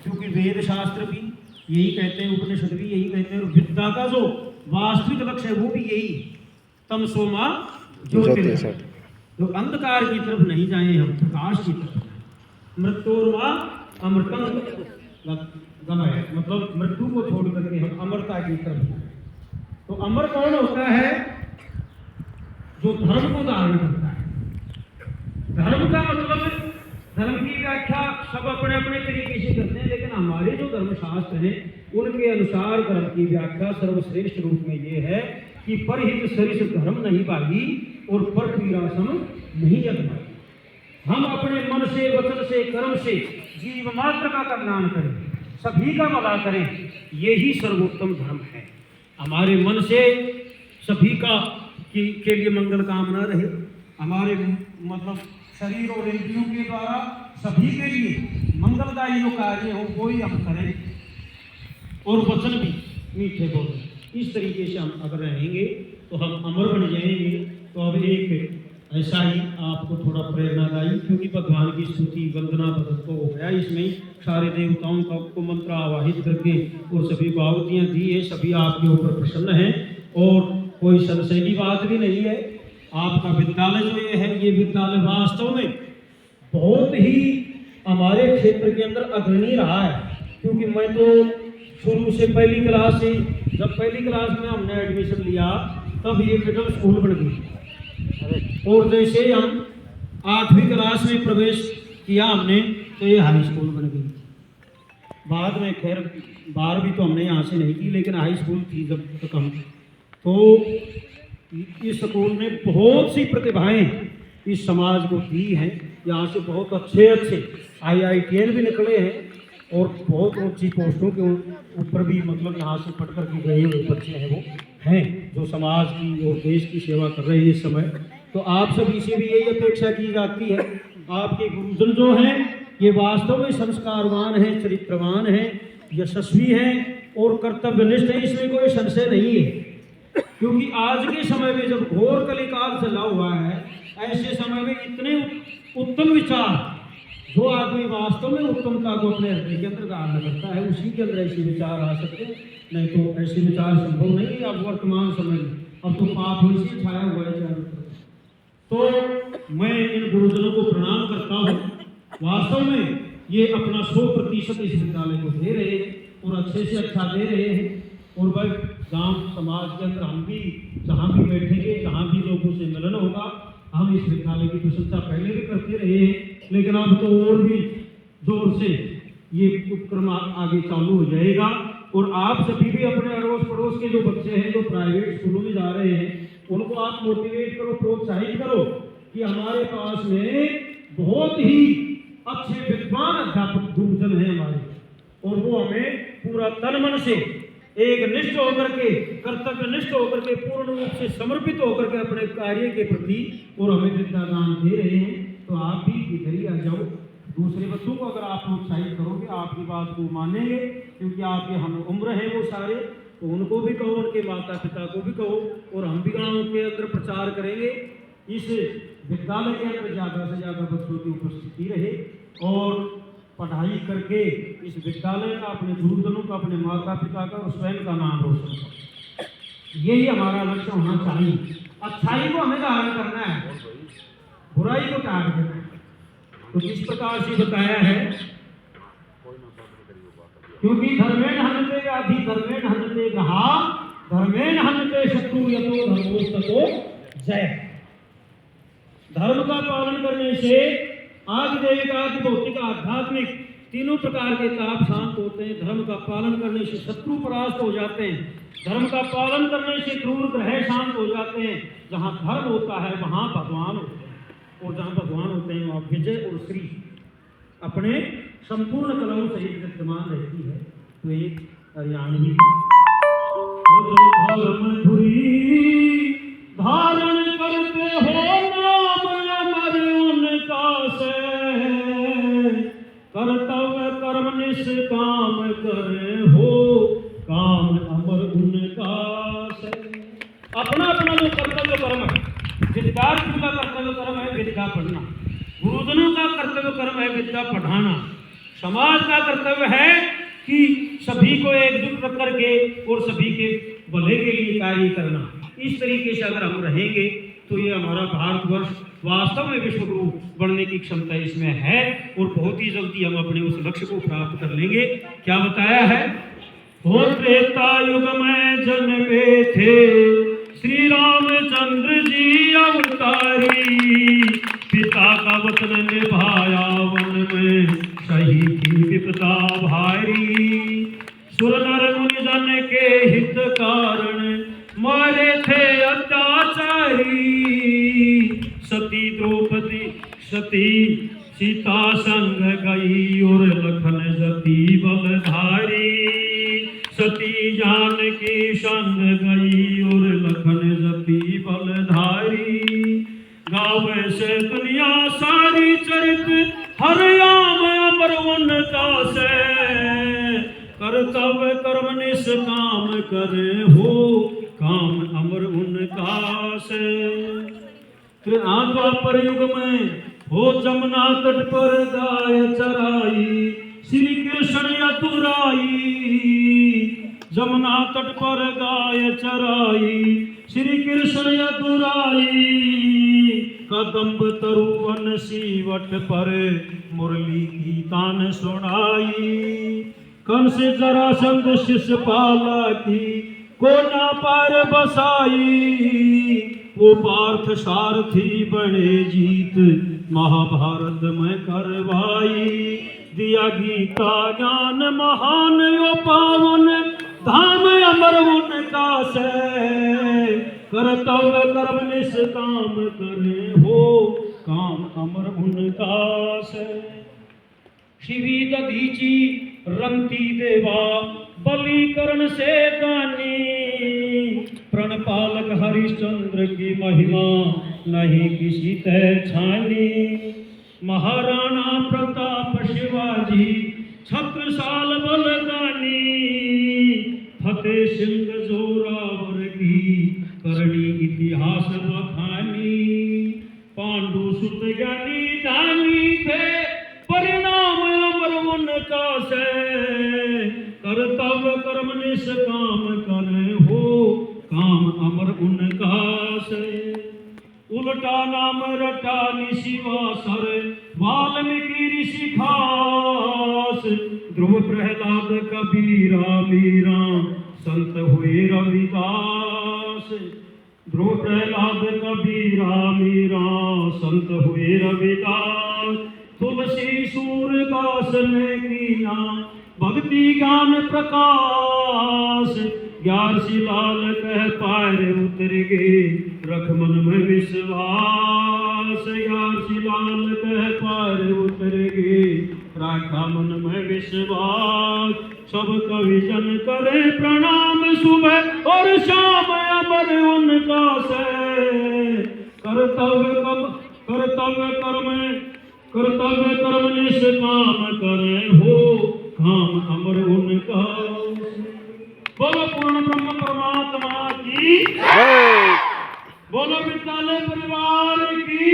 क्योंकि वेद शास्त्र भी यही कहते हैं, उपनिषद भी यही कहते हैं, और विद्या का जो वास्तविक लक्ष्य है वो भी यही, तमसो मां ज्योतिर्गमय, तो अंधकार की तरफ नहीं जाएं हम, प्रकाश की तरफ। मृत्योर्मा अमृतम गमय, मतलब मृत्यु को छोड़ करके हम अमरता की तरफ जाएं। तो अमर कौन होता है? जो धर्म को धारण करता है। धर्म का मतलब, धर्म की व्याख्या सब अपने अपने तरीके से करते हैं, लेकिन हमारे जो धर्मशास्त्र हैं उनके अनुसार धर्म की व्याख्या सर्वश्रेष्ठ रूप में ये है कि परहित सरिस धर्म नहीं भागी और पर पीड़ा सम नहीं अगमाई। हम अपने मन से, वचन से, कर्म से जीव मात्र का कल्याण करें, सभी का भला करें, यही सर्वोत्तम धर्म है। हमारे मन से सभी का के लिए मंगल कामना रहे, हमारे मतलब शरीर और इंद्रियों के द्वारा सभी के लिए मंगलदायी जो कार्य हो वो ही हम करें, और वचन भी मीठे बोलें। इस तरीके से हम अगर रहेंगे तो हम अमर बन जाएंगे। तो अब एक ऐसा ही आपको थोड़ा प्रेरणादायी, क्योंकि भगवान की स्तुति वंदना बदल तो हो गया, इसमें सारे देवताओं को मंत्र आवाहित करके और सभी बावतियाँ दी है, सभी आपके ऊपर प्रसन्न हैं, और कोई संशय की बात भी नहीं है। आपका विद्यालय जो ये है, ये विद्यालय वास्तव में बहुत ही हमारे क्षेत्र के अंदर अग्रणी रहा है, क्योंकि मैं तो शुरू से पहली क्लास से, जब पहली क्लास में हमने एडमिशन लिया तब ये मिडिल स्कूल बन गई, और जैसे हम 8वीं क्लास में प्रवेश किया हमने तो ये हाई स्कूल बन गई। बाद में खैर 12वीं तो हमने यहाँ से नहीं की, लेकिन हाई स्कूल थी जब तक हम, तो इस स्कूल में बहुत सी प्रतिभाएं इस समाज को दी हैं। यहाँ से बहुत अच्छे अच्छे IITN भी निकले हैं, और बहुत ऊंची पोस्टों के ऊपर भी मतलब यहाँ से पढ़ कर के गए हुए बच्चे हैं, वो हैं जो समाज की और देश की सेवा कर रहे हैं इस समय। तो आप सभी से भी यही अपेक्षा की जाती है, आपके गुरुजन जो हैं ये वास्तव में संस्कारवान हैं, चरित्रवान हैं, यशस्वी हैं और कर्तव्यनिष्ठ हैं, इसमें कोई संशय नहीं है। क्योंकि आज के समय में जब घोर कलिकाल चला हुआ है, ऐसे समय में इतने उत्तम विचार, जो आदमी वास्तव में उत्तमता को अपने हृदय के अंदर धारण करता है, उसी के अंदर ऐसे विचार आ सकते हैं, नहीं तो ऐसे विचार संभव नहीं है। अब वर्तमान समय में अब तो पाप ही से छाया हुआ है चारों तरफ। तो मैं इन गुरुजनों को प्रणाम करता हूँ, वास्तव में ये अपना 100% इस विद्यालय को दे रहे हैं और अच्छे से अच्छा दे रहे हैं। और भाई गांव समाज के अंदर हम भी जहाँ भी बैठेंगे, जहाँ भी लोगों से मिलन होगा, हम इस विद्यालय की प्रशंसा पहले भी करते रहे हैं, लेकिन अब तो और भी जोर से ये उपक्रम आगे चालू हो जाएगा। और आप सभी भी अपने अड़ोस पड़ोस के जो बच्चे हैं जो प्राइवेट स्कूलों में जा रहे हैं, उनको आप मोटिवेट करो, प्रोत्साहित करो कि हमारे पास में बहुत ही अच्छे विद्वान अध्यापक गुरुजन हैं हमारे, और वो हमें पूरा तन मन से एक निष्ठ होकर के, कर्तव्य निष्ठ होकर के, पूर्ण रूप से समर्पित होकर के अपने कार्य के प्रति और हमें विद्यादान दे रहे हैं। तो आप भी इधर ही आ जाओ, दूसरे बच्चों को अगर आप प्रोत्साहित करोगे, आपकी बात को मानेंगे, क्योंकि आपके हम उम्र है वो सारे, तो उनको भी कहो, उनके माता पिता को भी कहो, और हम भी गाँव के अंदर प्रचार करेंगे। इस विद्यालय के अंदर ज़्यादा से ज़्यादा बच्चों की उपस्थिति रहे, और पढ़ाई करके इस विद्यालय का, अपने गुरुजनों का, अपने माता पिता का और स्वयं का नाम रोशन करें। यही हमारा लक्ष्य होना चाहिए। अच्छाई को हमें धारण करना है, बुराई को त्याग देना है। तो इस प्रकार से बताया है, क्योंकि धर्मेण हनते व्याधि धर्मेण हनते गहा धर्मेण हनते शत्रु यतो धर्मोस्ततो जय। धर्म का पालन करने से आदिदैविक, आदि भौतिक, आध्यात्मिक तीनों प्रकार के ताप शांत होते हैं। धर्म का पालन करने से शत्रु परास्त हो जाते हैं। धर्म का पालन करने से क्रूर ग्रह शांत हो जाते हैं। जहाँ धर्म होता है वहाँ भगवान होते हैं, और जहाँ भगवान होते हैं वहाँ विजय और श्री अपने संपूर्ण कलाओं सहित विद्यमान रहती है। तो एक हरियाणवी धारण करते हो नाम अमर उनका से, कर्तव्य कर्म निष्काम करे हो काम अमर उनका से। अपना अपना जो कर्तव्य कर्म है, विद्यार्थी का कर्तव्य कर्म है विद्या पढ़ना, गुरुजनों का कर्तव्य कर्म है विद्या पढ़ाना, समाज का कर्तव्य है कि सभी को एकजुट रख करके और सभी के भले के लिए कार्य करना। इस तरीके से अगर हम रहेंगे तो ये हमारा भारतवर्ष वास्तव में विश्व गुरु बनने की क्षमता इसमें है और बहुत ही जल्दी हम अपने उस लक्ष्य को प्राप्त कर लेंगे। क्या बताया है? हो त्रेता युग में जन्मे थे श्री रामचंद्र जी अवतारी, पिता का वचन निभाया वन में सही थी विपदा भारी। सुर नर मुनि जन के हित कारण मारे थे अत्याचारी, सती द्रौपदी सती सीता संग गई और लखन जती बलधारी, सती जानकी संग गई और लखन जती बलधारी। गावे से दुनिया सारी चरित हरियाम अमर उनका से, कर्तव्य कर्म निष्काम करे हो काम अमर उनका से। द्वापर युग में हो जमुना तट पर गाय चराई, श्री कृष्ण यदुराई। जमुना तट पर गाय चराई, श्री कृष्ण यदुराई। कदम्ब तरुवन सीवट पर मुरली की तान सुनाई। कंस जरासंध शिशुपाला की कोना पर बसाई, वो पार्थ सारथी बने जीत महाभारत में करवाई। दिया गीता ज्ञान महान यो पावन धाम अमर उनका से, कर्तव्य कर्म निष्काम करे हो काम अमर उनका से। शिवी दधीची रंती देवा बलीकरण से दानी, प्रणपालक हरिश्चंद्र की महिमा नहीं किसी तय छानी। महाराणा प्रताप शिवाजी छत्रसाल बलदानी, फतेह सिंह जोरावर की करनी इतिहास बखानी। पांडु सुत ज्ञानी दानी थे परिणाम अमर उनका से, कर्तव्य कर्म निष्काम करे हो काम अमर उनका से। उल्टा नाम रटा निशिवासर वाल्मीकि ऋषि खास, ध्रुव प्रहलाद कबीरा मीरा संत हुए रविदास। ध्रुव प्रहलाद कबीरा मीरा संत हुए रविदास। तुलसी सूरदास ने कीना भक्ति ज्ञान प्रकाश, ग्यारसी लाल कह पार उतर गए रख मन में विश्वास। ग्यारसी लाल कह पार उतर गए राखा मन में विश्वास। सब कवि जन करे प्रणाम सुबह और शाम अमर उनका से, कर्तव्य कर्म निष्काम करे हो काम अमर उनका। बोलो पूर्ण ब्रह्म परमात्मा की, बोलो विद्यालय परिवार की।